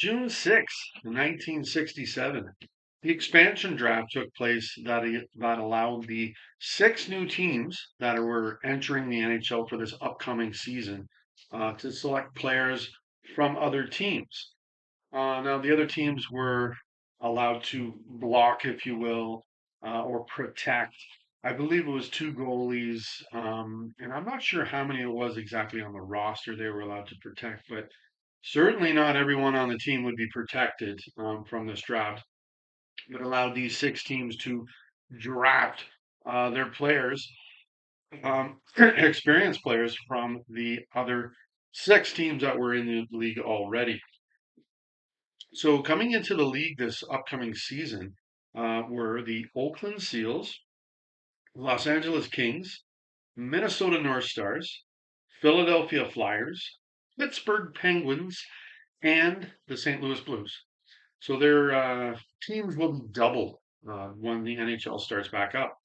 June 6th, 1967, the expansion draft took place that allowed the six new teams that were entering the NHL for this upcoming season to select players from other teams. Now, the other teams were allowed to block, if you will, or protect. I believe it was two goalies, and I'm not sure how many it was exactly on the roster they were allowed to protect, but certainly not everyone on the team would be protected from this draft, but allowed these six teams to draft their players, experienced players from the other six teams that were in the league already. So coming into the league this upcoming season were the Oakland Seals, Los Angeles Kings, Minnesota North Stars, Philadelphia Flyers, Pittsburgh Penguins, and the St. Louis Blues. So their teams will be double when the NHL starts back up.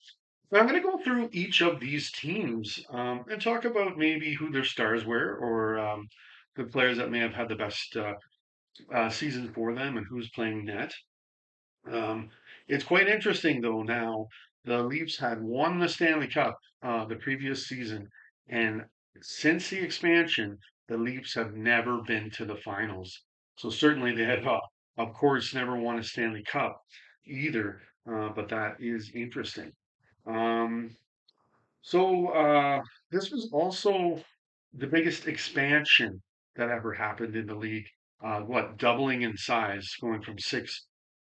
Now I'm going to go through each of these teams and talk about maybe who their stars were or the players that may have had the best season for them and who's playing net. Um, it's quite interesting though now. The Leafs had won the Stanley Cup the previous season, and since the expansion, the Leafs have never been to the finals. So certainly they have, of course, never won a Stanley Cup either. But that is interesting. Um, so this was also the biggest expansion that ever happened in the league. What, doubling in size, going from six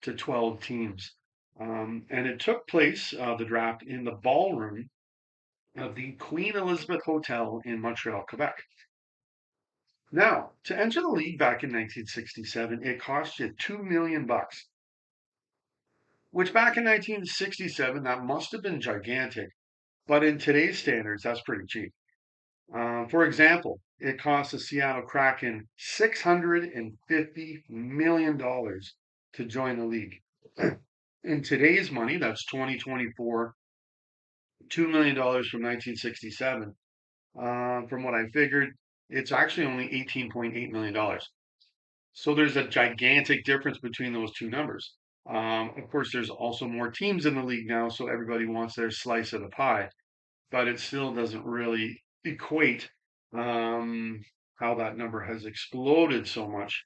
to 12 teams. And it took place, the draft, in the ballroom of the Queen Elizabeth Hotel in Montreal, Quebec. Now, to enter the league back in 1967, it cost you $2 million, which back in 1967, that must have been gigantic. But in today's standards, that's pretty cheap. For example, it cost the Seattle Kraken $650 million to join the league. In today's money, that's 2024, $2 million from 1967. From what I figured, it's actually only $18.8 million. So there's a gigantic difference between those two numbers. Of course, there's also more teams in the league now, so everybody wants their slice of the pie, but it still doesn't really equate how that number has exploded so much.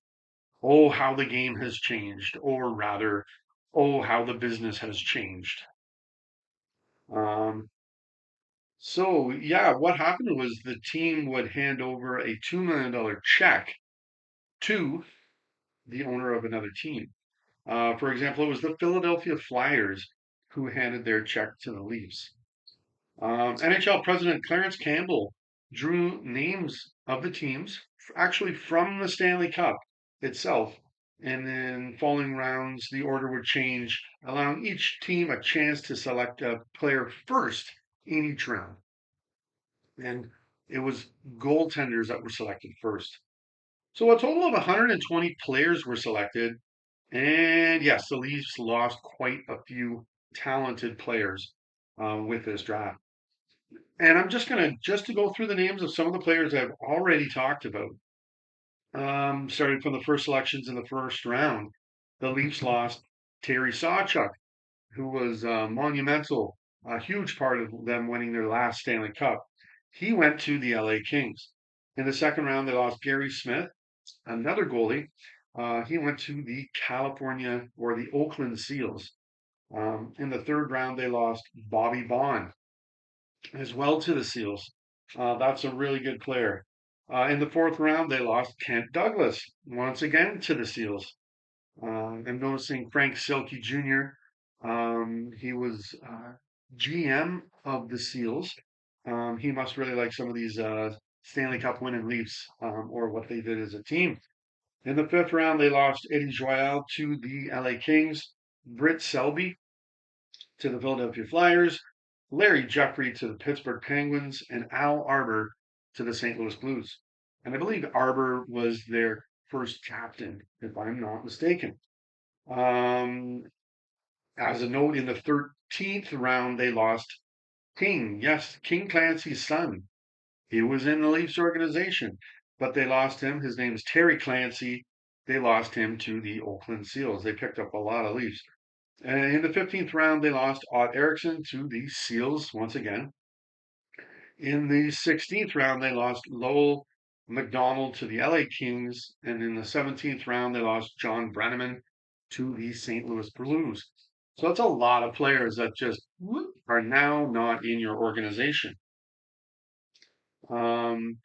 Oh, how the game has changed, or rather, oh, how the business has changed. Um, so yeah, what happened was the team would hand over a $2 million check to the owner of another team. For example, it was the Philadelphia Flyers who handed their check to the Leafs. NHL President Clarence Campbell drew names of the teams actually from the Stanley Cup itself. And then following rounds, the order would change, allowing each team a chance to select a player first in each round. And it was goaltenders that were selected first. So a total of 120 players were selected. And yes, the Leafs lost quite a few talented players with this draft. And I'm just to go through the names of some of the players I've already talked about. Starting from the first selections in the first round, the Leafs lost Terry Sawchuk, who was monumental, a huge part of them winning their last Stanley Cup. He went to the LA Kings. In the second round, they lost Gary Smith, another goalie. He went to the California or the Oakland Seals. In the third round, they lost Bobby Bond as well to the Seals. That's a really good player. In the fourth round, they lost Kent Douglas once again to the Seals. I'm noticing Frank Silky Jr. He was GM of the Seals. He must really like some of these Stanley Cup winning Leafs or what they did as a team. In the fifth round, they lost Eddie Joyal to the LA Kings, Britt Selby to the Philadelphia Flyers, Larry Jeffrey to the Pittsburgh Penguins, and Al Arbor to the St. Louis Blues. And I believe Arbor was their first captain, if I'm not mistaken. Um, as a note, in the 13th round, they lost King. Yes, King Clancy's son. He was in the Leafs organization, but they lost him. His name is Terry Clancy. they lost him to the Oakland Seals. They picked up a lot of Leafs. And in the 15th round, they lost Ott Erickson to the Seals once again. In the 16th round, they lost Lowell McDonald to the LA Kings. And in the 17th round, they lost John Brenneman to the St. Louis Blues. So that's a lot of players that just are now not in your organization. Um,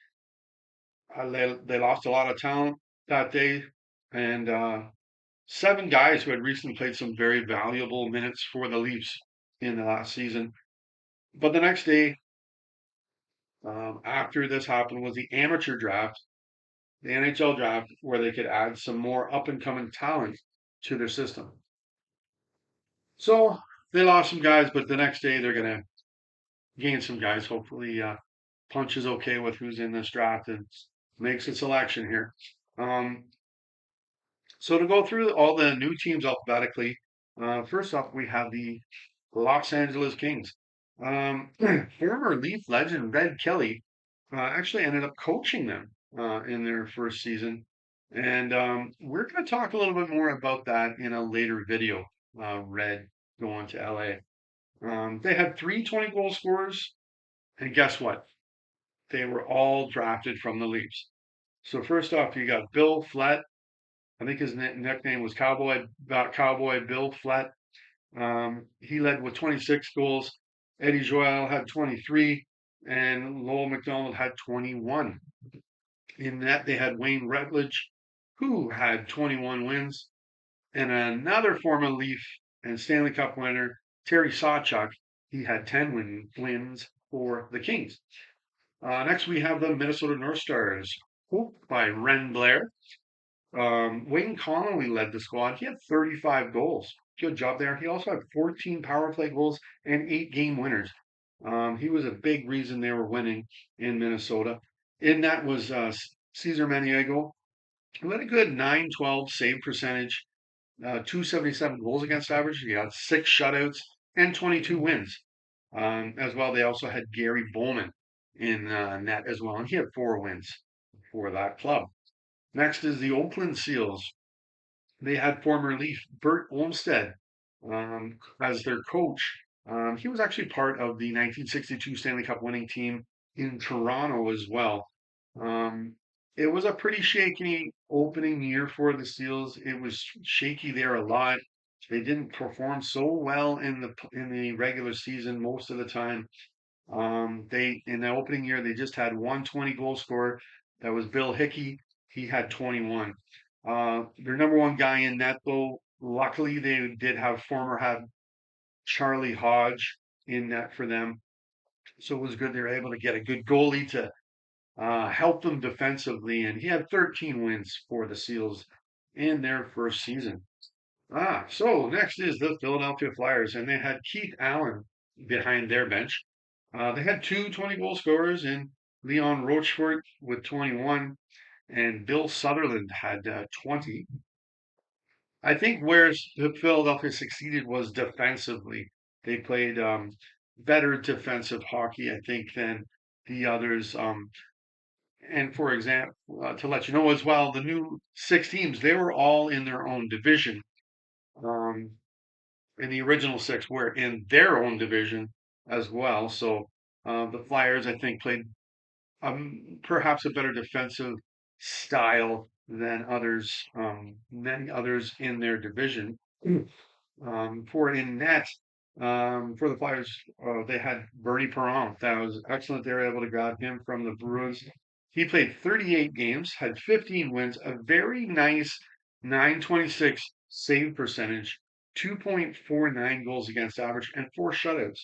they lost a lot of talent that day. And seven guys who had recently played some very valuable minutes for the Leafs in the last season. But the next day, after this happened, was the amateur draft, the NHL draft, where they could add some more up and coming talent to their system. So they lost some guys, but the next day they're going to gain some guys. Hopefully, Punch is okay with who's in this draft and makes a selection here. Um, so to go through all the new teams alphabetically, first up we have the Los Angeles Kings. Former Leaf legend Red Kelly actually ended up coaching them in their first season. And we're going to talk a little bit more about that in a later video, Red going to LA. They had three 20-goal scorers, and guess what? They were all drafted from the Leafs. So first off, you got Bill Flett. I think his nickname was Cowboy Bill Flett. He led with 26 goals. Eddie Joel had 23, and Lowell McDonald had 21. In that, they had Wayne Rutledge, who had 21 wins, and another former Leaf and Stanley Cup winner, Terry Sawchuk. He had 10 wins for the Kings. Next, we have the Minnesota North Stars, coached by Ren Blair. Wayne Connolly led the squad. He had 35 goals. Good job there. He also had 14 power play goals and 8 game winners. He was a big reason they were winning in Minnesota. In that was Cesar Maniego, who had a good 912 save percentage, 277 goals against average. He had 6 shutouts and 22 wins. As well, they also had Gary Bowman in net as well, and he had 4 wins for that club. Next is the Oakland Seals. They had former Leaf Bert Olmsted as their coach. He was actually part of the 1962 Stanley Cup winning team in Toronto as well. Um, it was a pretty shaky opening year for the Seals. It was shaky there a lot. They didn't perform so well in the regular season most of the time. They in the opening year they just had one 20-goal scorer. That was Bill Hickey. He had 21. Their number one guy in net, though, luckily they did have Charlie Hodge in net for them. So it was good they were able to get a good goalie to help them defensively. And he had 13 wins for the Seals in their first season. So next is the Philadelphia Flyers, and they had Keith Allen behind their bench. They had two 20-goal scorers in Leon Rochefort with 21, and Bill Sutherland had 20. I think where Philadelphia succeeded was defensively. They played better defensive hockey, I think, than the others. And for example, to let you know as well, the new 6 teams, they were all in their own division. Um, and the original 6 were in their own division as well. So the Flyers, I think, played perhaps a better defensive style than many others in their division. For in net, for the Flyers, they had Bernie Perron. That was excellent. They were able to grab him from the Bruins. He played 38 games, had 15 wins, a very nice 926 save percentage, 2.49 goals against average, and 4 shutouts.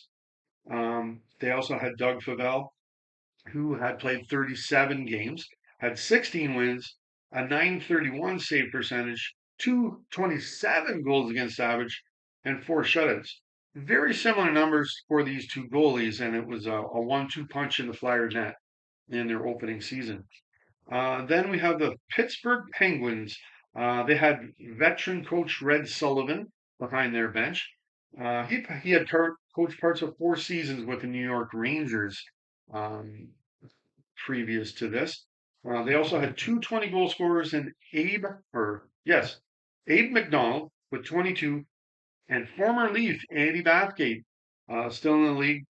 They also had Doug Favell, who had played 37 games, had 16 wins, a 931 save percentage, 227 goals against average, and 4 shutouts. Very similar numbers for these two goalies, and it was a 1-2 punch in the Flyer net in their opening season. Then we have the Pittsburgh Penguins. They had veteran coach Red Sullivan behind their bench. He had coached parts of 4 seasons with the New York Rangers previous to this. They also had two 20 goal scorers in Abe McDonald with 22, and former Leaf Andy Bathgate, still in the league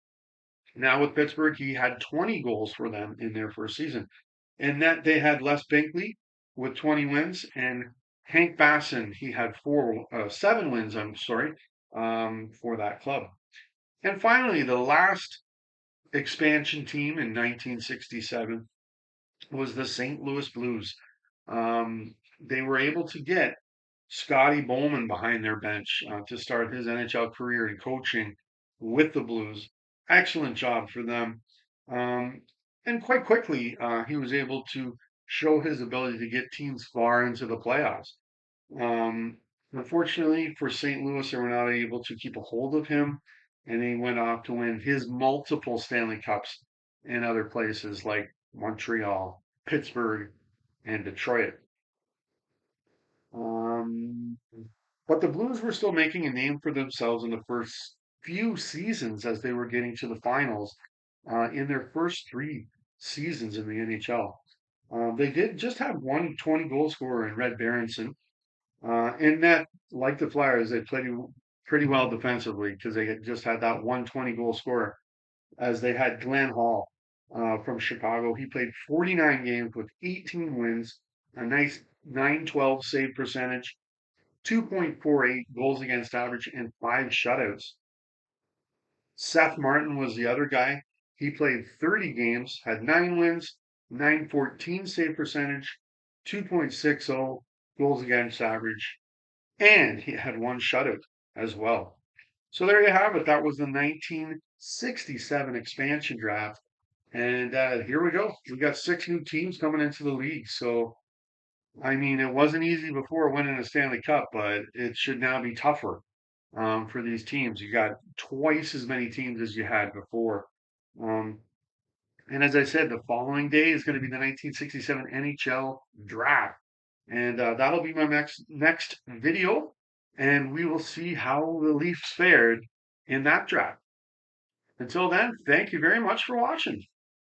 now with Pittsburgh. He had 20 goals for them in their first season. And that they had Les Binkley with 20 wins, and Hank Basson, he had 7 wins, I'm sorry, for that club. And finally, the last expansion team in 1967 was the St. Louis Blues. They were able to get Scotty Bowman behind their bench to start his NHL career in coaching with the Blues. Excellent job for them. Um, and quite quickly, he was able to show his ability to get teams far into the playoffs. Um, Unfortunately for St. Louis, they were not able to keep a hold of him, and he went off to win his multiple Stanley Cups in other places like Montreal, Pittsburgh, and Detroit. Um, but the Blues were still making a name for themselves in the first few seasons as they were getting to the finals in their first 3 seasons in the NHL. They did just have one 20 goal scorer in Red Berenson. In that, like the Flyers, they played pretty well defensively because they had just had that 120 goal scorer, as they had Glenn Hall from Chicago. He played 49 games with 18 wins, a nice 912 save percentage, 2.48 goals against average, and 5 shutouts. Seth Martin was the other guy. He played 30 games, had 9 wins, 914 save percentage, 2.60 goals against average, and he had 1 shutout as well. So there you have it. That was the 1967 expansion draft. And here we go. We got 6 new teams coming into the league. So, I mean, it wasn't easy before winning a Stanley Cup, but it should now be tougher for these teams. You got twice as many teams as you had before. Um, and as I said, the following day is going to be the 1967 NHL draft. And that'll be my next video. And we will see how the Leafs fared in that draft. Until then, thank you very much for watching.